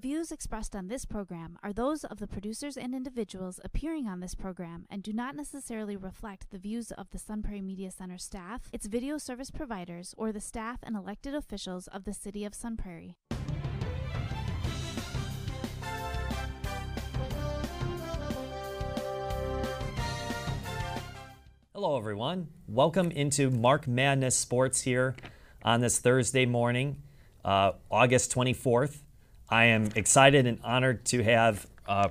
views expressed on this program are those of the producers and individuals appearing on this program and do not necessarily reflect the views of the Sun Prairie Media Center staff, its video service providers, or the staff and elected officials of the City of Sun Prairie. Hello everyone, welcome into Marc Madness Sports here on this Thursday morning, August 24th. I am excited and honored to have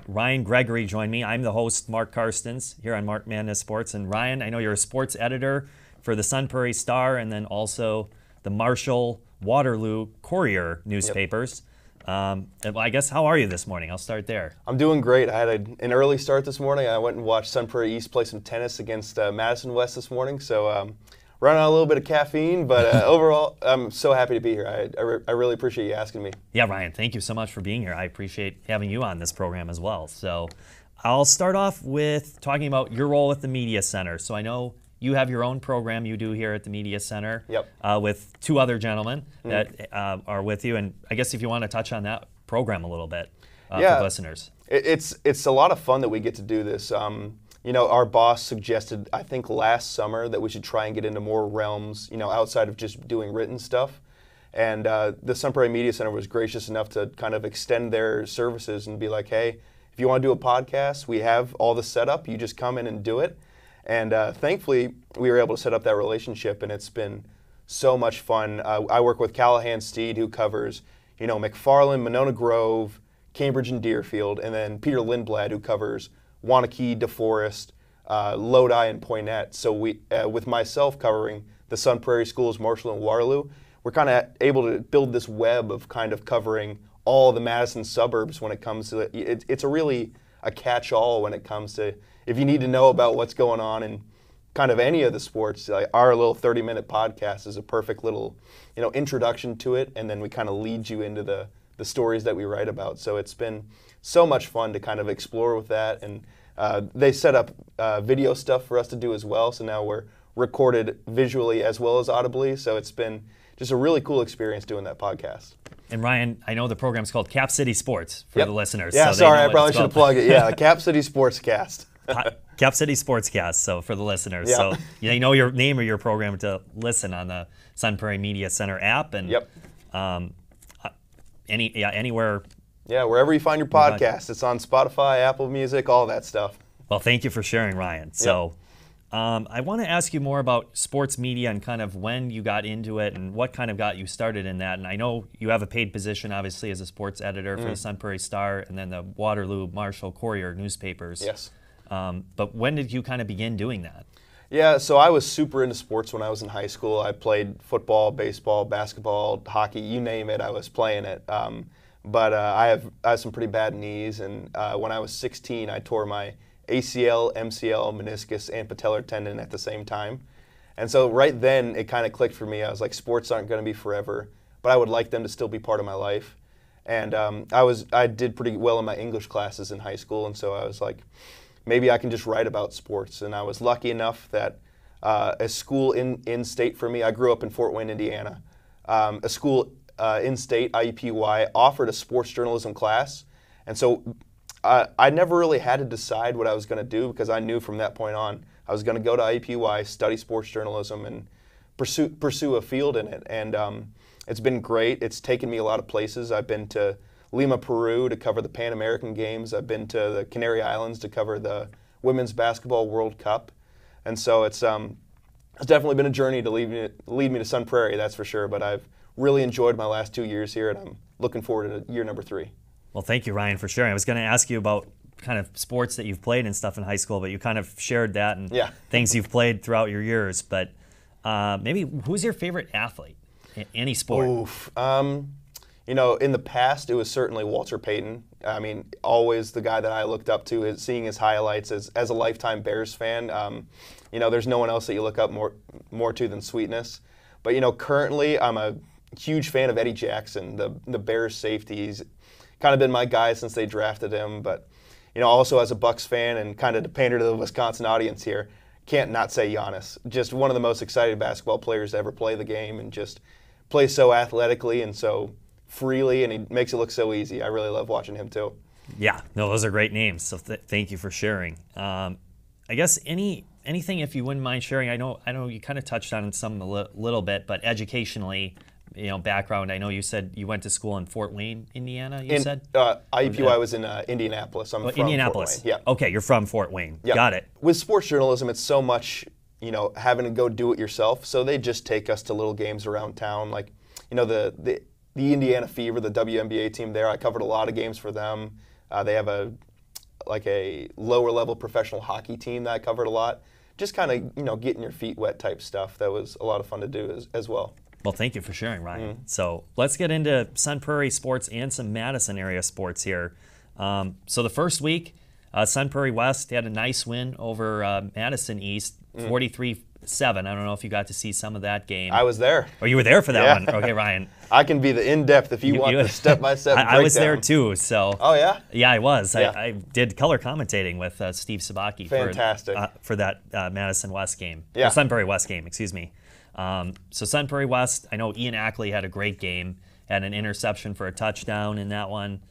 Ryan Gregory join me. I'm the host, Mark Karstens, here on Marc Madness Sports. And Ryan, I know you're a sports editor for the Sun Prairie Star and then also the Marshall, Waterloo, Courier newspapers. I guess, how are you this morning? I'll start there. I'm doing great. I had an early start this morning. I went and watched Sun Prairie East play some tennis against Madison West this morning. So running on a little bit of caffeine, but overall, I'm so happy to be here. I really appreciate you asking me. Yeah, Ryan, thank you so much for being here. I appreciate having you on this program as well. So I'll start off with talking about your role at the Media Center. So I know you have your own program you do here at the Media Center with two other gentlemen that are with you. And I guess if you want to touch on that program a little bit for listeners. It's a lot of fun that we get to do this. You know, our boss suggested, I think last summer, that we should try and get into more realms, you know, outside of just doing written stuff. And the Sun Prairie Media Center was gracious enough to kind of extend their services and be like, hey, if you want to do a podcast, we have all the setup. You just come in and do it. And thankfully, we were able to set up that relationship, and it's been so much fun. I work with Callahan Steed, who covers, you know, McFarland, Monona Grove, Cambridge and Deerfield, and then Peter Lindblad, who covers Wanakee, DeForest, Lodi, and Poynette. So we, with myself covering the Sun Prairie schools, Marshall and Waterloo, we're kind of able to build this web of kind of covering all the Madison suburbs when it comes to it. It's a catch-all when it comes to if you need to know about what's going on in kind of any of the sports. Like our little 30-minute podcast is a perfect little, you know, introduction to it, and then we kind of lead you into the stories that we write about. So it's been so much fun to kind of explore with that, and they set up video stuff for us to do as well, so now we're recorded visually as well as audibly, so it's been just a really cool experience doing that podcast. And Ryan, I know the program's called Cap City Sports for the listeners. Yeah, so sorry, I probably should have plugged it. Yeah, Cap City Sportscast. Cap City Sportscast, so for the listeners. So you know your name of your program to listen on the Sun Prairie Media Center app, and anywhere. Yeah, wherever you find your podcast. It's on Spotify, Apple Music, all that stuff. Well, thank you for sharing, Ryan. So I want to ask you more about sports media and kind of when you got into it and what kind of got you started in that. And I know you have a paid position, obviously, as a sports editor for the Sun Prairie Star and then the Waterloo, Marshall, Courier newspapers. Yes. But when did you kind of begin doing that? Yeah, so I was super into sports when I was in high school. I played football, baseball, basketball, hockey, you name it, I was playing it. But I have some pretty bad knees, and when I was 16, I tore my ACL, MCL, meniscus, and patellar tendon at the same time. And so right then, it kind of clicked for me. I was like, sports aren't going to be forever, but I would like them to still be part of my life. And I did pretty well in my English classes in high school, and so I was like, maybe I can just write about sports. And I was lucky enough that a school in-state for me, I grew up in Fort Wayne, Indiana, a school in-state, IUPUI, offered a sports journalism class. And so I never really had to decide what I was going to do because I knew from that point on I was going to go to IUPUI, study sports journalism, and pursue a field in it. And it's been great. It's taken me a lot of places. I've been to Lima, Peru to cover the Pan American Games. I've been to the Canary Islands to cover the Women's Basketball World Cup. And so it's definitely been a journey to lead me to Sun Prairie, that's for sure. But I've really enjoyed my last 2 years here, and I'm looking forward to year number 3. Well, thank you, Ryan, for sharing. I was going to ask you about kind of sports that you've played and stuff in high school, but you kind of shared that and things you've played throughout your years. But maybe who's your favorite athlete in any sport? Oof. You know, in the past, it was certainly Walter Payton. I mean, always the guy that I looked up to, seeing his highlights as a lifetime Bears fan. You know, there's no one else that you look up more to than Sweetness. But, you know, currently I'm a huge fan of Eddie Jackson, the Bears safety. He's kind of been my guy since they drafted him. But, you know, also as a Bucks fan and kind of to pander to the Wisconsin audience here, can't not say Giannis. Just one of the most exciting basketball players to ever play the game and just plays so athletically and so freely, and he makes it look so easy. I really love watching him too. Yeah, no, those are great names. So thank you for sharing. I guess anything, if you wouldn't mind sharing. I know you kind of touched on some a little bit, but educationally, background. I know you said you went to school in Fort Wayne, Indiana. You said IUPUI was in Indianapolis. I'm from Indianapolis. Fort Wayne. Yeah. Okay, you're from Fort Wayne. Yeah. Got it. With sports journalism, it's so much, having to go do it yourself. So they just take us to little games around town, like, the Indiana Fever, the WNBA team there. I covered a lot of games for them. They have a lower level professional hockey team that I covered a lot. Just kind of, getting your feet wet type stuff. That was a lot of fun to do as well. Well, thank you for sharing, Ryan. So let's get into Sun Prairie sports and some Madison area sports here. So the first week, Sun Prairie West had a nice win over Madison East, 43-7. I don't know if you got to see some of that game. I was there. Oh, you were there for that one. Okay, Ryan. I can be the in-depth if you want the step-by-step breakdown. I was there too. So. Oh, yeah? Yeah, I was. Yeah. I did color commentating with Steve Sabaki for that Madison West game. Yeah. Or Sun Prairie West game, excuse me. So Sun Prairie West, I know Ian Ackley had a great game, had an interception for a touchdown in that one.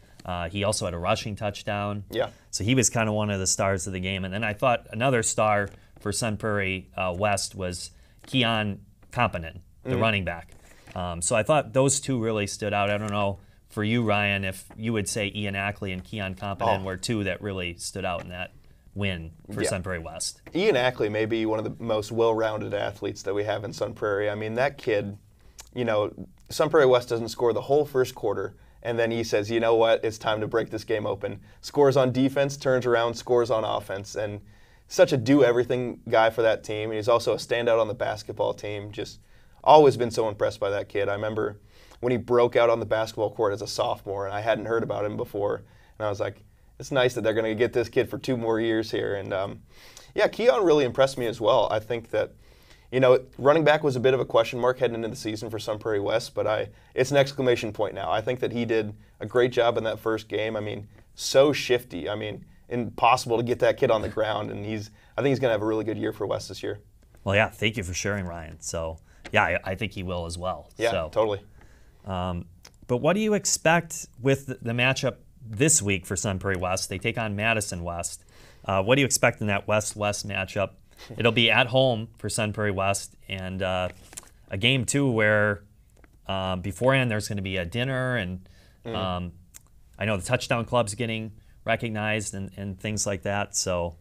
He also had a rushing touchdown. Yeah. So he was kind of one of the stars of the game. And then I thought another star for Sun Prairie West was Keon Competent, the running back. So I thought those two really stood out. I don't know for you, Ryan, if you would say Ian Ackley and Keon Competent were two that really stood out in that win for Sun Prairie West. Ian Ackley may be one of the most well-rounded athletes that we have in Sun Prairie. I mean, that kid, Sun Prairie West doesn't score the whole first quarter, and then he says, you know what, it's time to break this game open. Scores on defense, turns around, scores on offense, and such a do-everything guy for that team. And he's also a standout on the basketball team. Just always been so impressed by that kid. I remember when he broke out on the basketball court as a sophomore, and I hadn't heard about him before, and I was like, it's nice that they're going to get this kid for 2 more years here. And, Keon really impressed me as well. I think that, running back was a bit of a question mark heading into the season for Sun Prairie West, but it's an exclamation point now. I think that he did a great job in that first game. I mean, so shifty. I mean, impossible to get that kid on the ground, and I think he's going to have a really good year for West this year. Well, yeah, thank you for sharing, Ryan. So, yeah, I think he will as well. Yeah, so, totally. But what do you expect with the matchup this week for Sun Prairie West? They take on Madison West. What do you expect in that West-West matchup? It'll be at home for Sun Prairie West, and a game, too, where beforehand there's going to be a dinner, and I know the Touchdown Club's getting recognized and things like that. So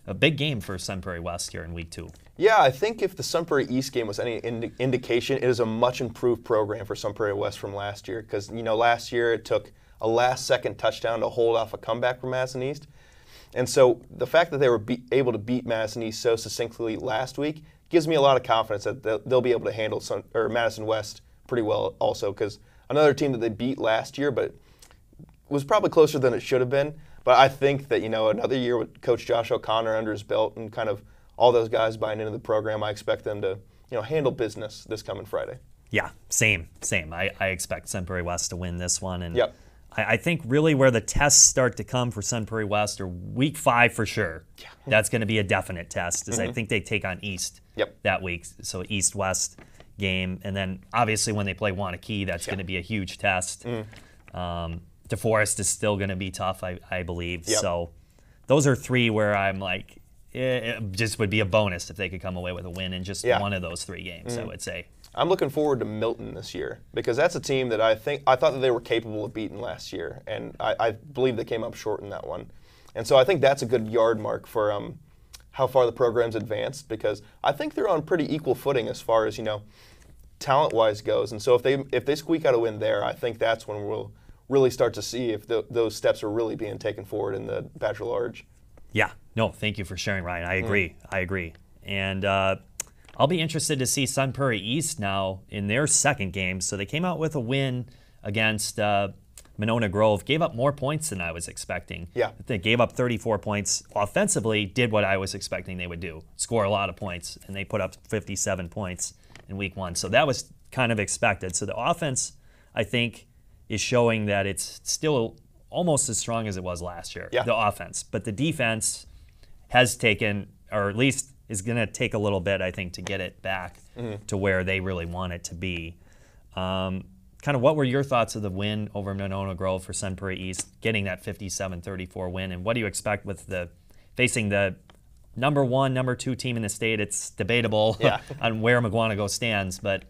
a big game for Sun Prairie West here in week 2. Yeah, I think if the Sun Prairie East game was any indication, it is a much improved program for Sun Prairie West from last year. Because, last year it took a last-second touchdown to hold off a comeback from Madison East. And so the fact that they were able to beat Madison East so succinctly last week gives me a lot of confidence that they'll be able to handle Madison West pretty well also. Because another team that they beat last year, but was probably closer than it should have been. But I think that, another year with Coach Josh O'Connor under his belt and kind of all those guys buying into the program, I expect them to, handle business this coming Friday. Yeah, same. I expect Sun Prairie West to win this one. And yep. I think really where the tests start to come for Sun Prairie West are week 5 for sure. Yeah. That's going to be a definite test, I think they take on East that week. So East-West game. And then obviously when they play Wanakee, that's going to be a huge test. DeForest is still going to be tough, I believe. Yep. So those are 3 where I'm like, it just would be a bonus if they could come away with a win in just one of those 3 games, I would say. I'm looking forward to Milton this year because that's a team that I thought that they were capable of beating last year, and I believe they came up short in that one. And so I think that's a good yard mark for how far the program's advanced, because I think they're on pretty equal footing as far as, talent-wise goes. And so if they squeak out a win there, I think that's when we'll really start to see if those steps are really being taken forward in the Badger Large. Yeah. No, thank you for sharing, Ryan. I agree. And I'll be interested to see Sun Prairie East now in their second game. So they came out with a win against Monona Grove, gave up more points than I was expecting. Yeah. They gave up 34 points. Offensively, did what I was expecting they would do, score a lot of points, and they put up 57 points in week 1. So that was kind of expected. So the offense, I think, is showing that it's still almost as strong as it was last year, the offense. But the defense has taken, or at least is going to take a little bit, I think, to get it back to where they really want it to be. kind of what were your thoughts of the win over Monona Grove for Sun Prairie East, getting that 57-34 win, and what do you expect with facing the number 1, number 2 team in the state? It's debatable on where McGuanago stands, but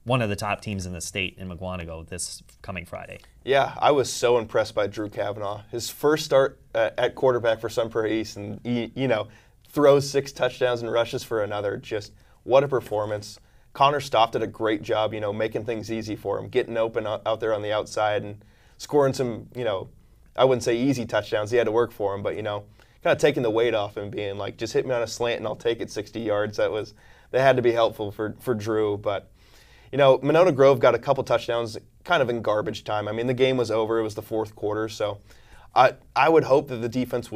one of the top teams in the state in McGuanago this coming Friday. Yeah, I was so impressed by Drew Kavanaugh. His first start at quarterback for Sun Prairie East, and he, throws 6 touchdowns and rushes for another. Just what a performance. Connor Stoff did a great job, making things easy for him, getting open out there on the outside and scoring some, I wouldn't say easy touchdowns. He had to work for him, but, kind of taking the weight off and being like, just hit me on a slant and I'll take it 60 yards. That had to be helpful for Drew. But, Monona Grove got a couple touchdowns kind of in garbage time. I mean, the game was over. It was the 4th quarter. So I would hope that the defense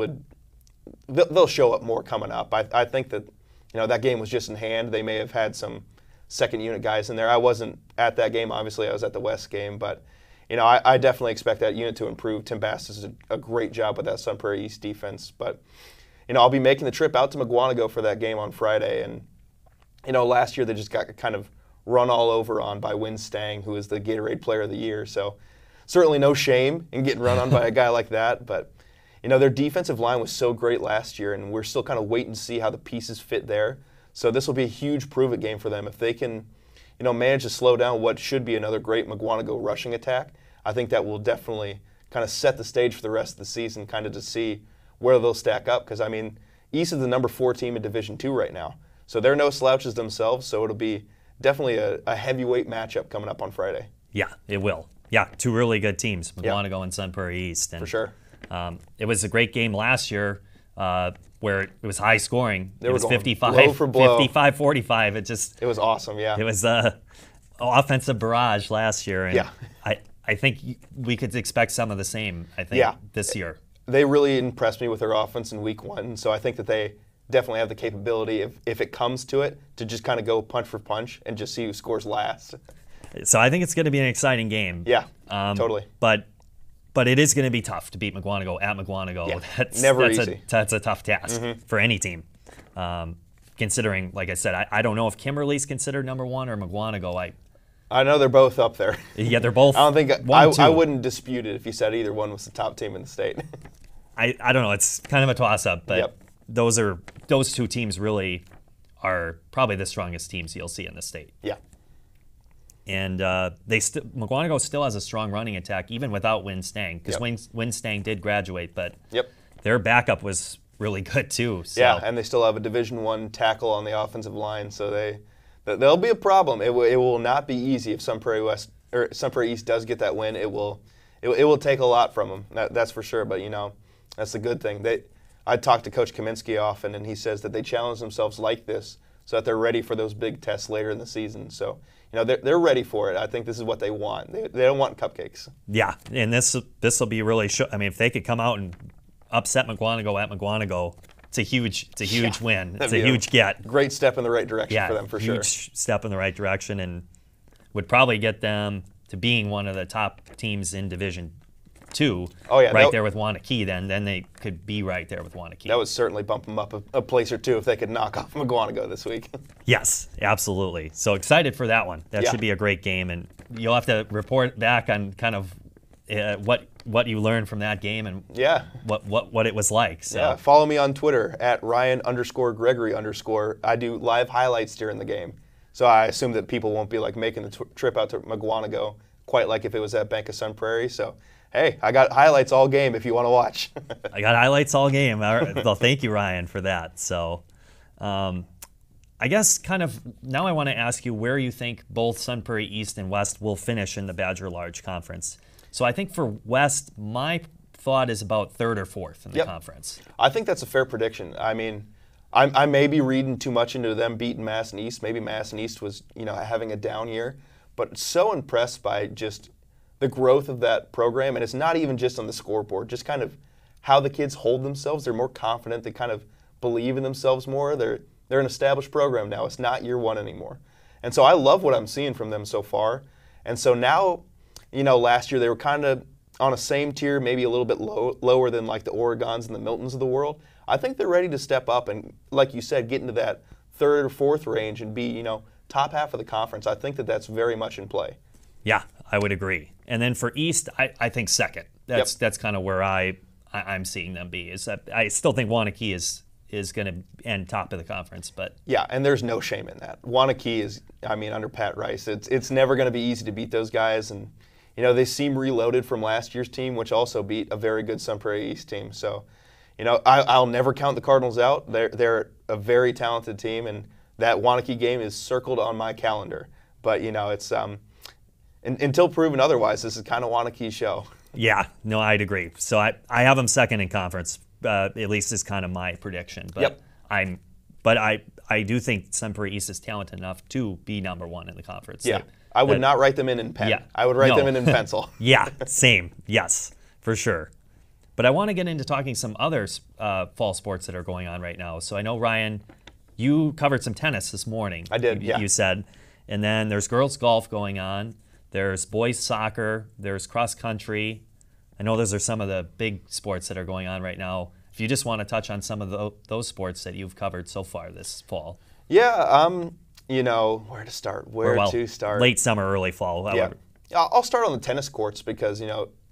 they'll show up more coming up. I think that, that game was just in hand. They may have had some second unit guys in there. I wasn't at that game, obviously. I was at the West game, but I definitely expect that unit to improve. Tim Bass does a great job with that Sun Prairie East defense, but I'll be making the trip out to McGuanago for that game on Friday, and last year they just got kind of run all over on by Win Stang, who is the Gatorade Player of the Year. So certainly no shame in getting run on by a guy like that, but their defensive line was so great last year, and we're still kind of waiting to see how the pieces fit there. So this will be a huge prove-it game for them. If they can, manage to slow down what should be another great McGuanago rushing attack, I think that will definitely kind of set the stage for the rest of the season, kind of to see where they'll stack up. Because, East is the number 4 team in Division II right now. So they're no slouches themselves, so it'll be definitely a heavyweight matchup coming up on Friday. Yeah, it will. Yeah, 2 really good teams, McGuanago and Sun Prairie East. And, for sure. It was a great game last year. Where it was high scoring. It was 55-45. It was awesome, yeah. It was an offensive barrage last year, and I think we could expect some of the same, this year. They really impressed me with their offense in week 1, so I think that they definitely have the capability, if it comes to it, to just kind of go punch for punch and just see who scores last. So I think it's going to be an exciting game. Yeah, totally. But it is going to be tough to beat McGuanago at McGuanago. Yeah, never easy. That's a tough task for any team. Considering, like I said, I don't know if Kimberly's considered number 1 or McGuanago. I know they're both up there. Yeah, they're both. I don't think I wouldn't dispute it if you said either one was the top team in the state. I don't know. It's kind of a toss-up, but those 2 teams really are probably the strongest teams you'll see in the state. Yeah. And McGuanago still has a strong running attack, even without Win Stang, because Win Stang did graduate, but their backup was really good too. So. Yeah, and they still have a Division I tackle on the offensive line, so they'll be a problem. It will not be easy if Sun Prairie East does get that win. It will take a lot from them. That's for sure. But that's the good thing. I talked to Coach Kaminsky often, and he says that they challenge themselves like this so that they're ready for those big tests later in the season. So. They're ready for it. I think this is what they want. They don't want cupcakes. Yeah, and this will be really. If they could come out and upset McGuanago at McGuanago, it's a huge win. It's a huge get. Great step in the right direction for them, for sure. Huge step in the right direction, and would probably get them to being one of the top teams in Division II. Oh yeah, right there with Wanakee. Then they could be right there with Wanakee. That would certainly bump them up a place or two if they could knock off McGuanago this week. Yes, absolutely. So excited for that one. That should be a great game, and you'll have to report back on kind of what you learned from that game and what it was like. So. Yeah, follow me on Twitter at Ryan_Gregory_. I do live highlights during the game, so I assume that people won't be like making the trip out to McGuanago quite like if it was at Bank of Sun Prairie. So. Hey, I got highlights all game if you want to watch. I got highlights all game. All right. Well, thank you, Ryan, for that. So I guess kind of now I want to ask you where you think both Sun Prairie East and West will finish in the Badger Large Conference. So I think for West, my thought is about 3rd or 4th in the conference. I think that's a fair prediction. I mean, I may be reading too much into them beating Mass and East. Maybe Mass and East was having a down year. But so impressed by just the growth of that program, and it's not even just on the scoreboard, just kind of how the kids hold themselves. They're more confident. They kind of believe in themselves more. They're an established program now. It's not year 1 anymore. And so I love what I'm seeing from them so far. And so now, last year they were kind of on a same tier, maybe a little bit lower than like the Oregons and the Miltons of the world. I think they're ready to step up and, like you said, get into that 3rd or 4th range and be, top half of the conference. I think that that's very much in play. Yeah, I would agree. And then for East, I think second. That's kind of where I'm seeing them be. Is that I still think Waunakee is going to end top of the conference, but yeah, and there's no shame in that. Waunakee is, I mean, under Pat Rice, it's never going to be easy to beat those guys, and they seem reloaded from last year's team, which also beat a very good Sun Prairie East team. So, I'll never count the Cardinals out. They're a very talented team, and that Waunakee game is circled on my calendar. But it's until proven otherwise, this is kind of Waunakee's show. Yeah, no, I'd agree. So I have them second in conference. At least is kind of my prediction. But I do think Sun Prairie East is talented enough to be number one in the conference. Yeah, I would not write them in pen. Yeah, I would write them in pencil. Yeah, same. Yes, for sure. But I want to get into talking some other fall sports that are going on right now. So I know, Ryan, you covered some tennis this morning. I did, yeah. You said. And then there's girls golf going on. There's boys soccer. There's cross country. I know those are some of the big sports that are going on right now. If you just want to touch on some of those sports that you've covered so far this fall. Yeah, where to start? To start? Late summer, early fall. Yeah. I'll start on the tennis courts because,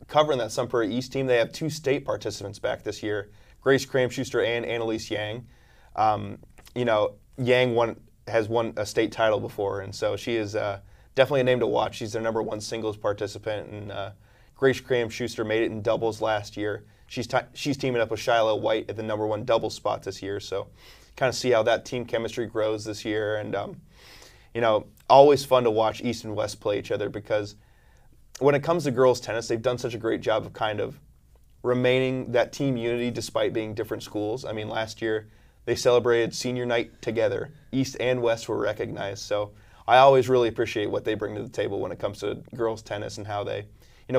covering that Sun Prairie East team, they have 2 state participants back this year, Grace Cram-Schuster and Annalise Yang. Yang has won a state title before, and so she is definitely a name to watch. She's their number 1 singles participant, and Grace Cram-Schuster made it in doubles last year. She's teaming up with Shiloh White at the number 1 doubles spot this year, so kind of see how that team chemistry grows this year. And, always fun to watch East and West play each other because when it comes to girls tennis, they've done such a great job of kind of remaining that team unity despite being different schools. I mean, last year they celebrated senior night together. East and West were recognized, so I always really appreciate what they bring to the table when it comes to girls tennis and how they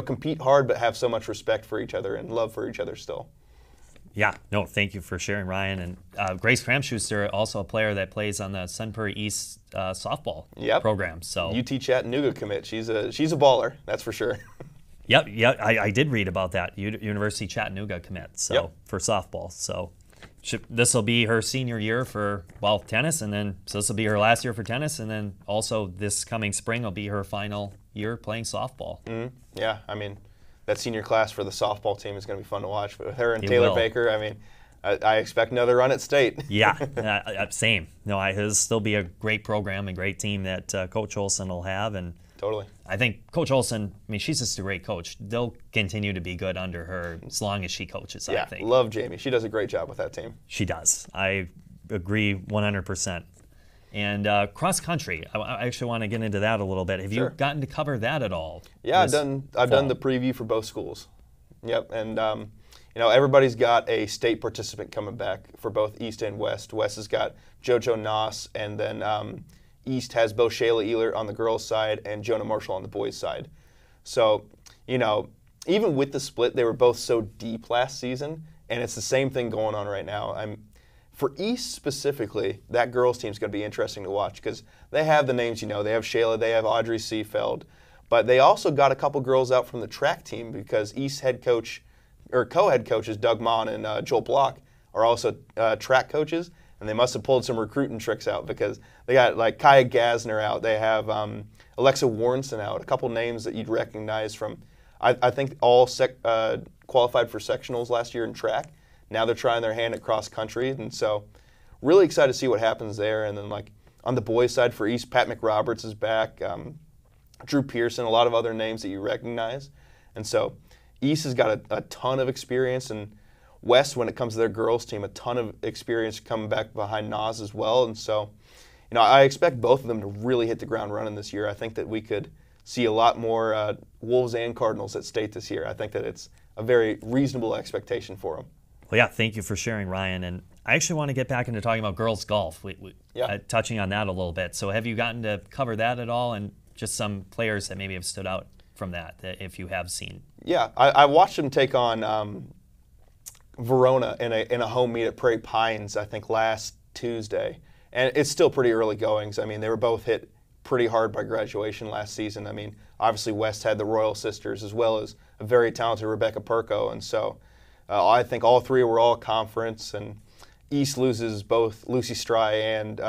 compete hard but have so much respect for each other and love for each other still. Yeah, no, thank you for sharing, Ryan. And Grace Cram-Schuster, also a player that plays on the Sun Prairie East softball program. So UT Chattanooga commit. She's a baller, that's for sure. Yep, I did read about that. University Chattanooga commit for softball. So this will be her senior year for tennis, and then so this will be her last year for tennis, and then also this coming spring will be her final year playing softball. Mm-hmm. Yeah, I mean, that senior class for the softball team is going to be fun to watch. With her and Taylor Baker, I mean, I expect another run at state. Yeah, same. No, it'll still be a great program and great team that Coach Olson will have. And totally. I think Coach Olson, I mean, she's just a great coach. They'll continue to be good under her as long as she coaches, I think. Love Jamie. She does a great job with that team. She does. I agree 100%. And cross country, I actually want to get into that a little bit. Have you gotten to cover that at all? Yeah, I've done the preview for both schools. Yep, and everybody's got a state participant coming back for both East and West. West has got JoJo Noss, and then East has both Shayla Ehlert on the girls' side and Jonah Marshall on the boys' side. So, even with the split, they were both so deep last season, and it's the same thing going on right now. For East specifically, that girls' team is going to be interesting to watch because they have the names, they have Shayla, they have Audrey Seefeld, but they also got a couple girls out from the track team because East head coach, or co-head coaches Doug Mon and Joel Block are also track coaches, and they must have pulled some recruiting tricks out because they got like Kaya Gasner out, they have Alexa Warrenson out, a couple names that you'd recognize from, I think all qualified for sectionals last year in track. Now they're trying their hand at cross country, and so really excited to see what happens there. And then like on the boys' side for East, Pat McRoberts is back, Drew Pearson, a lot of other names that you recognize. And so East has got a ton of experience, and West, when it comes to their girls' team, a ton of experience coming back behind Nas as well. And so, I expect both of them to really hit the ground running this year. I think that we could see a lot more Wolves and Cardinals at state this year. I think that it's a very reasonable expectation for them. Well, yeah, thank you for sharing, Ryan. And I actually want to get back into talking about girls golf, touching on that a little bit. So have you gotten to cover that at all, and just some players that maybe have stood out from that if you have seen? Yeah, I watched them take on Verona in a home meet at Prairie Pines, I think, last Tuesday. And it's still pretty early goings. I mean, they were both hit pretty hard by graduation last season. I mean, obviously West had the Royal sisters as well as a very talented Rebecca Perko, and so I think all three were all conference, and East loses both Lucy Stry and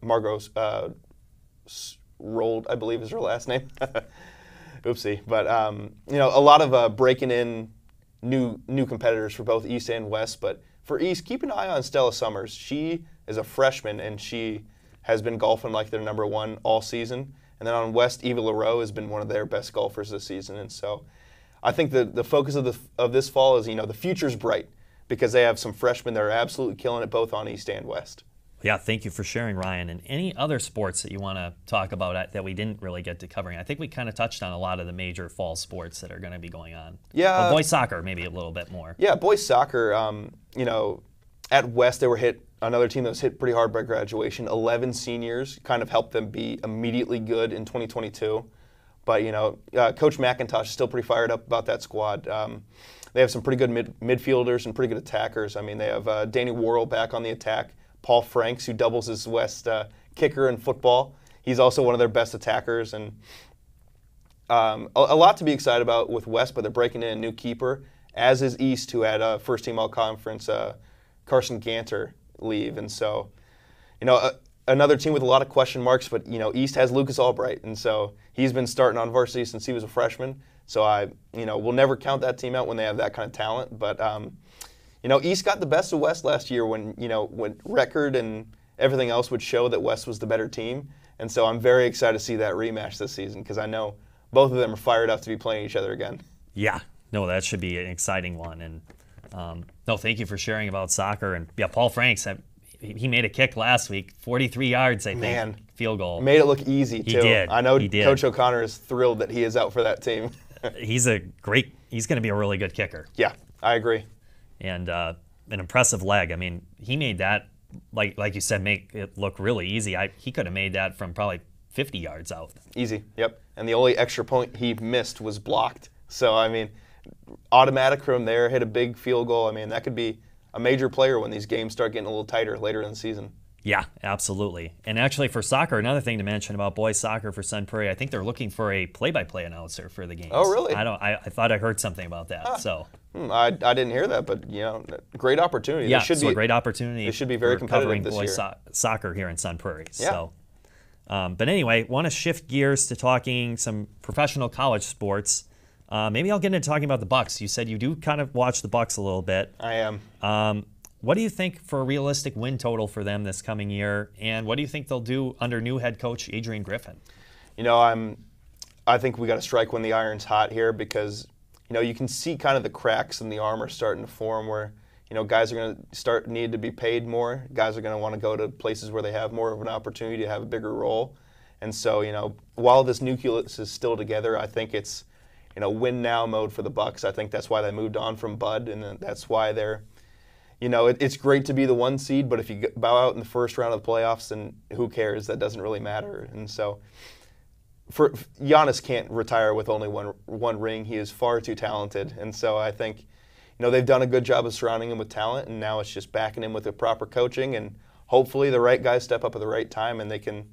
Margot Rold, I believe is her last name. Oopsie. But, a lot of breaking in new competitors for both East and West. But for East, keep an eye on Stella Summers. She is a freshman, and she has been golfing like their number one all season. And then on West, Eva LaRoe has been one of their best golfers this season. And so I think the focus of this fall is, the future's bright because they have some freshmen that are absolutely killing it both on East and West. Yeah, thank you for sharing, Ryan. And any other sports that you want to talk about that we didn't really get to covering? I think we kind of touched on a lot of the major fall sports that are going to be going on. Yeah. Well, boys soccer, maybe a little bit more. Yeah, boys soccer, at West they were hit, another team that was hit pretty hard by graduation. 11 seniors kind of helped them be immediately good in 2022. But, Coach McIntosh is still pretty fired up about that squad. They have some pretty good midfielders and pretty good attackers. I mean, they have Danny Worrell back on the attack. Paul Franks, who doubles as West kicker in football. He's also one of their best attackers. And a lot to be excited about with West, but they're breaking in a new keeper, as is East, who had first-team all-conference Carson Ganter leave. And so, another team with a lot of question marks, but, East has Lucas Albright. And so he's been starting on varsity since he was a freshman. So we'll never count that team out when they have that kind of talent. But, East got the best of West last year when record and everything else would show that West was the better team. And so I'm very excited to see that rematch this season because I know both of them are fired up to be playing each other again. Yeah, no, that should be an exciting one. And no, thank you for sharing about soccer. And yeah, Paul Franks, he made a kick last week, 43 yards, I think, Man, field goal. Made it look easy, too. He did. I know he did. Coach O'Connor is thrilled that he is out for that team. He's going to be a really good kicker. Yeah, I agree. And an impressive leg. I mean, he made that, like you said, make it look really easy. He could have made that from probably 50 yards out. Easy, yep. And the only extra point he missed was blocked. So, I mean, automatic from there, hit a big field goal. I mean, that could be a major player when these games start getting a little tighter later in the season. Yeah, absolutely. And actually for soccer, another thing to mention about boys soccer for Sun Prairie, I think they're looking for a play-by-play announcer for the games. Oh, really? I thought I heard something about that. Huh. So I didn't hear that, but great opportunity. Yeah, a great opportunity. They should be very competitive this boys year. Soccer here in Sun Prairie. Yeah. So, but anyway, want to shift gears to talking some professional college sports. Maybe I'll get into talking about the Bucks. You said you do kind of watch the Bucks a little bit. I am. What do you think for a realistic win total for them this coming year, and what do you think they'll do under new head coach Adrian Griffin? I think we got to strike when the iron's hot here because you can see kind of the cracks in the armor starting to form where guys are going to need to be paid more. Guys are going to want to go to places where they have more of an opportunity to have a bigger role. And so while this nucleus is still together, I think it's win now mode for the Bucks. I think that's why they moved on from Bud, and that's why they're. It's great to be the 1 seed, but if you bow out in the first round of the playoffs, then who cares? That doesn't really matter. And so, Giannis can't retire with only one ring. He is far too talented. And so I think, they've done a good job of surrounding him with talent, and now it's just backing him with the proper coaching, and hopefully the right guys step up at the right time, and they can,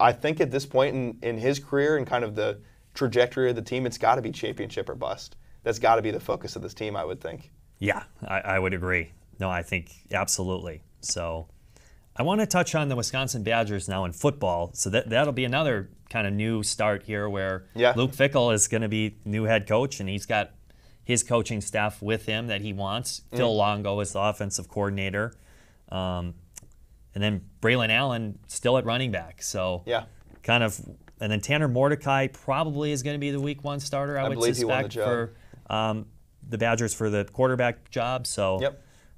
I think at this point in his career and kind of the trajectory of the team, it's got to be championship or bust. That's got to be the focus of this team, I would think. Yeah, I would agree. No, I think absolutely. So I want to touch on the Wisconsin Badgers now in football. So that'll be another kind of new start here where Luke Fickell is going to be new head coach, and he's got his coaching staff with him that he wants. Phil Longo is the offensive coordinator. And then Braylon Allen still at running back. So kind of, and then Tanner Mordecai probably is going to be the week 1 starter, I would believe suspect, he won the job. for the Badgers for the quarterback job. So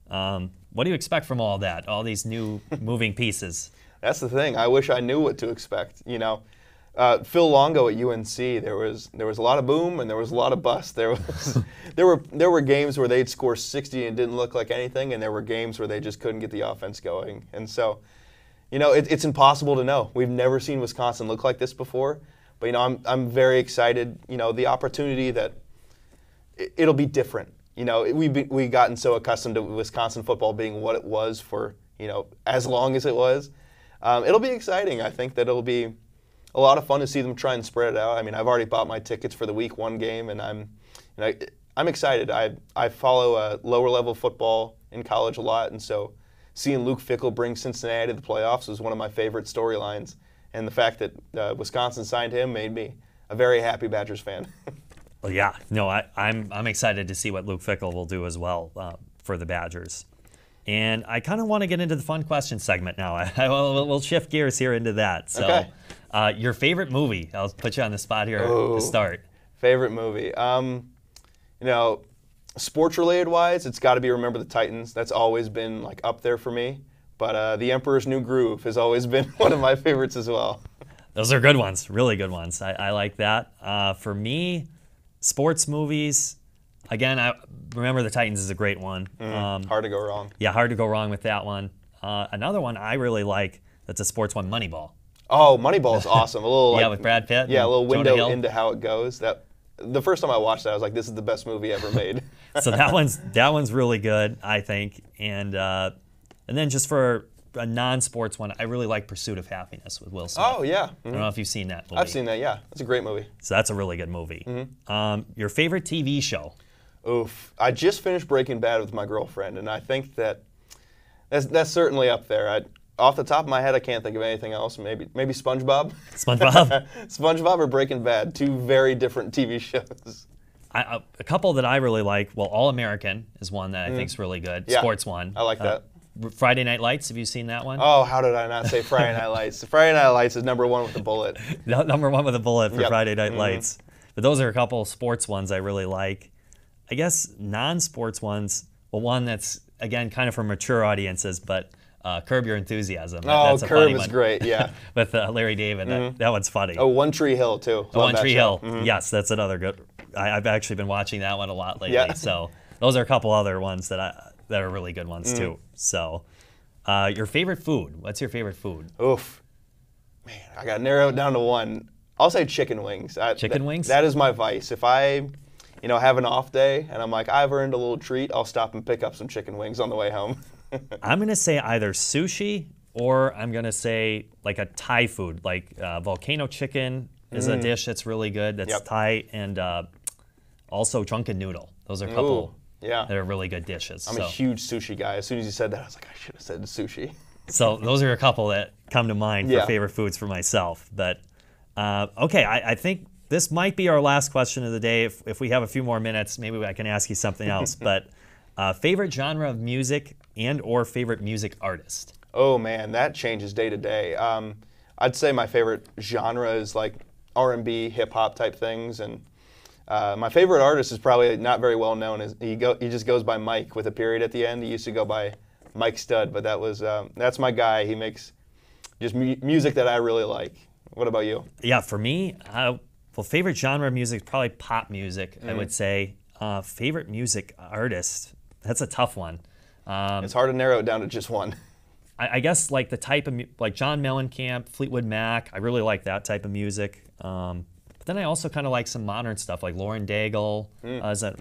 what do you expect from all that, all these new moving pieces? That's the thing. I wish I knew what to expect. Phil Longo at UNC, there was a lot of boom and there was a lot of bust. There were games where they'd score 60 and didn't look like anything, and there were games where they just couldn't get the offense going. And so, it's impossible to know. We've never seen Wisconsin look like this before. But I'm very excited. The opportunity that it'll be different. We've gotten so accustomed to Wisconsin football being what it was for as long as it was. It'll be exciting. I think that it'll be a lot of fun to see them try and spread it out. I mean, I've already bought my tickets for the week 1 game, and I'm excited. I follow lower level football in college a lot, and so seeing Luke Fickell bring Cincinnati to the playoffs was one of my favorite storylines. And the fact that Wisconsin signed him made me a very happy Badgers fan. Well, yeah, no, I'm excited to see what Luke Fickell will do as well for the Badgers. And I kind of want to get into the fun question segment now. We'll shift gears here into that. So, okay. Your favorite movie? I'll put you on the spot here to start. Favorite movie? Sports-related wise, it's got to be Remember the Titans. That's always been like up there for me. But The Emperor's New Groove has always been one of my favorites as well. Those are good ones, really good ones. I like that. For me, sports movies, again, Remember the Titans is a great one. Hard to go wrong. Yeah, hard to go wrong with that one. Another one I really like that's a sports one, Moneyball. Oh, Moneyball is awesome. A little with Brad Pitt. Yeah, a little window into how it goes. The first time I watched that, I was like, "This is the best movie ever made." So that one's really good, I think. And then just for a non-sports one, I really like Pursuit of Happiness with Will Smith. Oh yeah. I don't know if you've seen that movie. I've seen that. Yeah, it's a great movie. So that's a really good movie. Your favorite TV show? Oof! I just finished Breaking Bad with my girlfriend, and I think that's certainly up there. Off the top of my head, I can't think of anything else. Maybe SpongeBob. SpongeBob? SpongeBob or Breaking Bad, two very different TV shows. A couple that I really like, well, All American is one that I think is really good. Yeah, sports one. I like that. Friday Night Lights, have you seen that one? Oh, how did I not say Friday Night Lights? Friday Night Lights is number one with a bullet. Number one with a bullet for Friday Night Lights. But those are a couple of sports ones I really like. I guess non-sports ones, well, one that's, again, kind of for mature audiences, but Curb Your Enthusiasm. That's a Curb funny is one. great, yeah. With Larry David. That one's funny. Oh, One Tree Hill, too. One Tree Hill. Yes, that's another good. I've actually been watching that one a lot lately. Yeah. So those are a couple other ones that are really good ones, too. So your favorite food? What's your favorite food? Oof. Man, I got to narrow it down to one. I'll say chicken wings. Chicken wings? That is my vice. If I have an off day and I'm like, I've earned a little treat, I'll stop and pick up some chicken wings on the way home. I'm going to say either sushi or I'm going to say like a Thai food, like volcano chicken is a dish that's really good. That's Thai, and also drunken noodle. Those are a couple that are really good dishes. I'm a huge sushi guy. As soon as you said that, I was like, I should have said sushi. So those are a couple that come to mind for favorite foods for myself. But okay, I think this might be our last question of the day. If we have a few more minutes, maybe I can ask you something else. But favorite genre of music and or favorite music artist? Oh man, that changes day to day. I'd say my favorite genre is like R&B, hip hop type things, and my favorite artist is probably not very well known. He just goes by Mike with a period at the end. He used to go by Mike Stud, but that's my guy. He makes just music that I really like. What about you? Yeah, for me, favorite genre of music is probably pop music. I would say favorite music artist. That's a tough one. It's hard to narrow it down to just one. I guess like the type of like John Mellencamp, Fleetwood Mac. I really like that type of music. But then I also kind of like some modern stuff like Lauren Daigle as a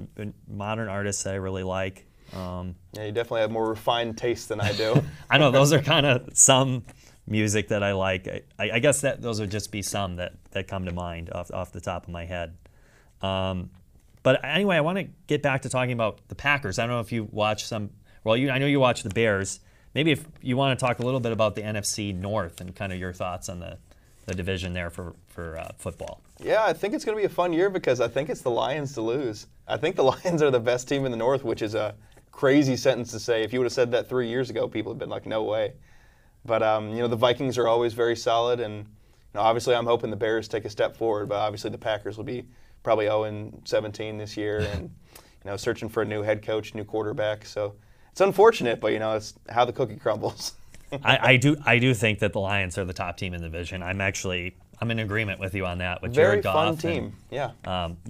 modern artist that I really like. Yeah, you definitely have more refined taste than I do. I know those are kind of some music that I like. I guess that those would just be some that come to mind off the top of my head. But anyway, I want to get back to talking about the Packers. I don't know if you watch some. Well, I know you watch the Bears. Maybe if you want to talk a little bit about the NFC North and kind of your thoughts on the division there for football. Yeah, I think it's going to be a fun year because I think it's the Lions to lose. I think the Lions are the best team in the North, which is a crazy sentence to say. If you would have said that 3 years ago, people would have been like, no way. But, the Vikings are always very solid, and obviously I'm hoping the Bears take a step forward, but obviously the Packers will be probably 0-17 this year and, searching for a new head coach, new quarterback. So it's unfortunate, but, it's how the cookie crumbles. I do think that the Lions are the top team in the division. I'm in agreement with you on that. With Very Jared Goff fun team,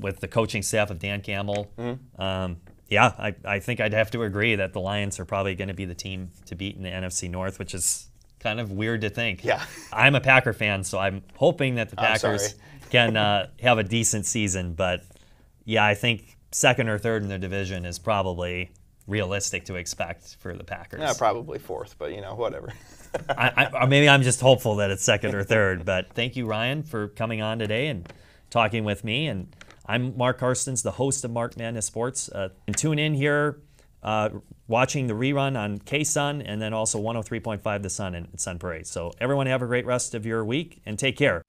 with the coaching staff of Dan Campbell. I think I'd have to agree that the Lions are probably going to be the team to beat in the NFC North, which is kind of weird to think. Yeah. I'm a Packer fan, so I'm hoping that the Packers can have a decent season. But, yeah, I think second or third in the division is probably realistic to expect for the Packers. Yeah, probably fourth, but, whatever. Or maybe I'm just hopeful that it's second or third. But thank you, Ryan, for coming on today and talking with me. And I'm Mark Karstens, the host of Marc Madness Sports. And tune in here watching the rerun on K-Sun and then also 103.5 The Sun in Sun Prairie. So everyone have a great rest of your week and take care.